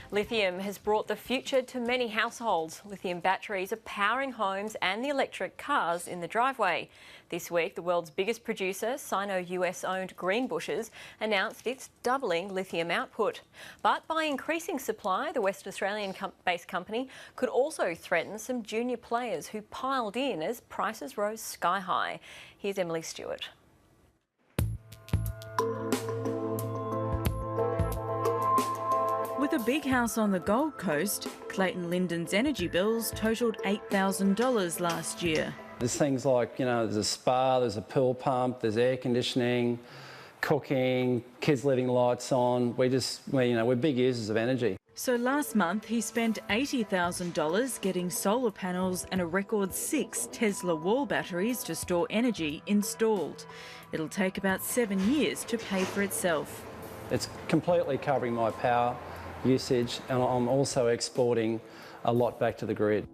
Lithium has brought the future to many households. Lithium batteries are powering homes and the electric cars in the driveway. This week, the world's biggest producer, Sino-US-owned Greenbushes, announced it's doubling lithium output. But by increasing supply, the West Australian-based company could also threaten some junior players who piled in as prices rose sky high. Here's Emily Stewart. With a big house on the Gold Coast, Clayton Linden's energy bills totalled $8,000 last year. There's things like, there's a spa, there's a pool pump, there's air conditioning, cooking, kids leaving lights on. We're big users of energy. So last month he spent $80,000 getting solar panels and a record 6 Tesla wall batteries to store energy installed. It'll take about 7 years to pay for itself. It's completely covering my power usage, and I'm also exporting a lot back to the grid.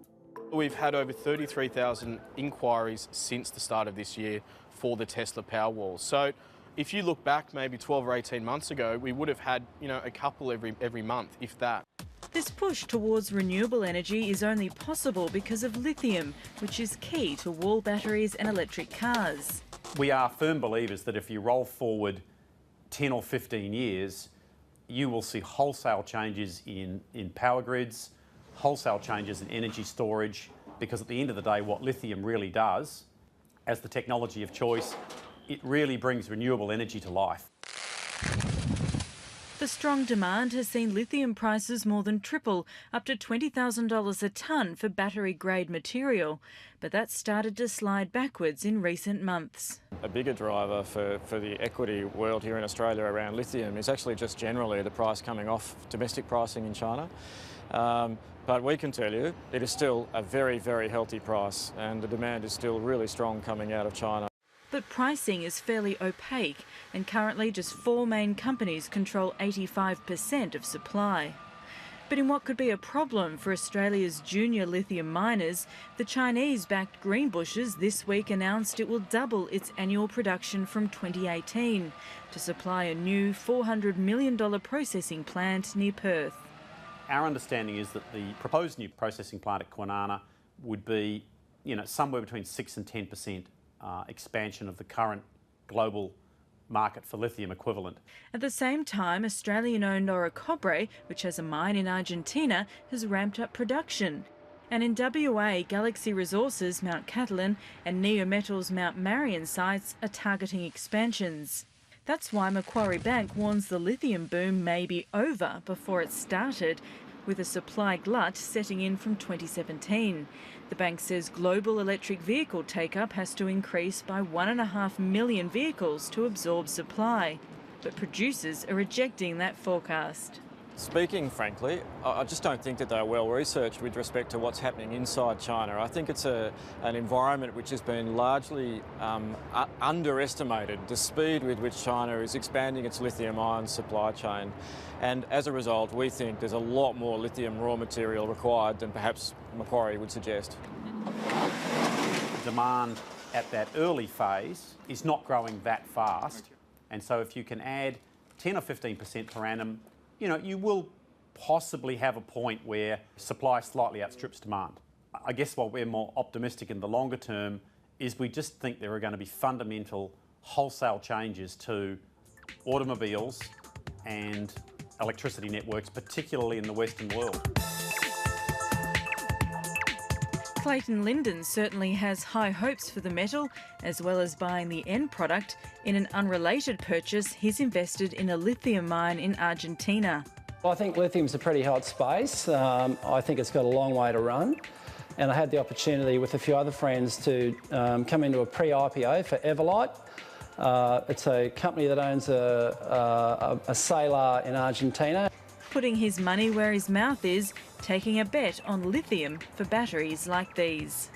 We've had over 33,000 inquiries since the start of this year for the Tesla Powerwall. So if you look back maybe 12 or 18 months ago, we would have had, a couple every month, if that. This push towards renewable energy is only possible because of lithium, which is key to wall batteries and electric cars. We are firm believers that if you roll forward 10 or 15 years, you will see wholesale changes in power grids, wholesale changes in energy storage, because at the end of the day, what lithium really does, as the technology of choice, it really brings renewable energy to life. The strong demand has seen lithium prices more than triple, up to $20,000 a tonne for battery-grade material. But that's started to slide backwards in recent months. A bigger driver for the equity world here in Australia around lithium is actually just generally the price coming off domestic pricing in China. But we can tell you it is still a very, very healthy price, and the demand is still really strong coming out of China. But pricing is fairly opaque, and currently just 4 main companies control 85% of supply. But in what could be a problem for Australia's junior lithium miners, the Chinese-backed Greenbushes this week announced it will double its annual production from 2018 to supply a new $400 million processing plant near Perth. Our understanding is that the proposed new processing plant at Kwinana would be, somewhere between 6 and 10% expansion of the current global market for lithium equivalent. At the same time, Australian-owned Orocobre, which has a mine in Argentina, has ramped up production. And in WA, Galaxy Resources' Mount Catalan and Neometal's Mount Marion sites are targeting expansions. That's why Macquarie Bank warns the lithium boom may be over before it started, with a supply glut setting in from 2017. The bank says global electric vehicle take-up has to increase by 1.5 million vehicles to absorb supply. But producers are rejecting that forecast. Speaking frankly, I just don't think that they're well researched with respect to what's happening inside China. I think it's an environment which has been largely underestimated, the speed with which China is expanding its lithium-ion supply chain. And as a result, we think there's a lot more lithium raw material required than perhaps Macquarie would suggest. Demand at that early phase is not growing that fast, and so if you can add 10 or 15% per annum, you will possibly have a point where supply slightly outstrips demand. I guess what we're more optimistic in the longer term is we just think there are going to be fundamental wholesale changes to automobiles and electricity networks, particularly in the Western world. Clayton Linden certainly has high hopes for the metal, as well as buying the end product. In an unrelated purchase, he's invested in a lithium mine in Argentina. Well, I think lithium's a pretty hot space. I think it's got a long way to run. And I had the opportunity with a few other friends to come into a pre-IPO for Everlight. It's a company that owns a salar in Argentina. Putting his money where his mouth is, taking a bet on lithium for batteries like these.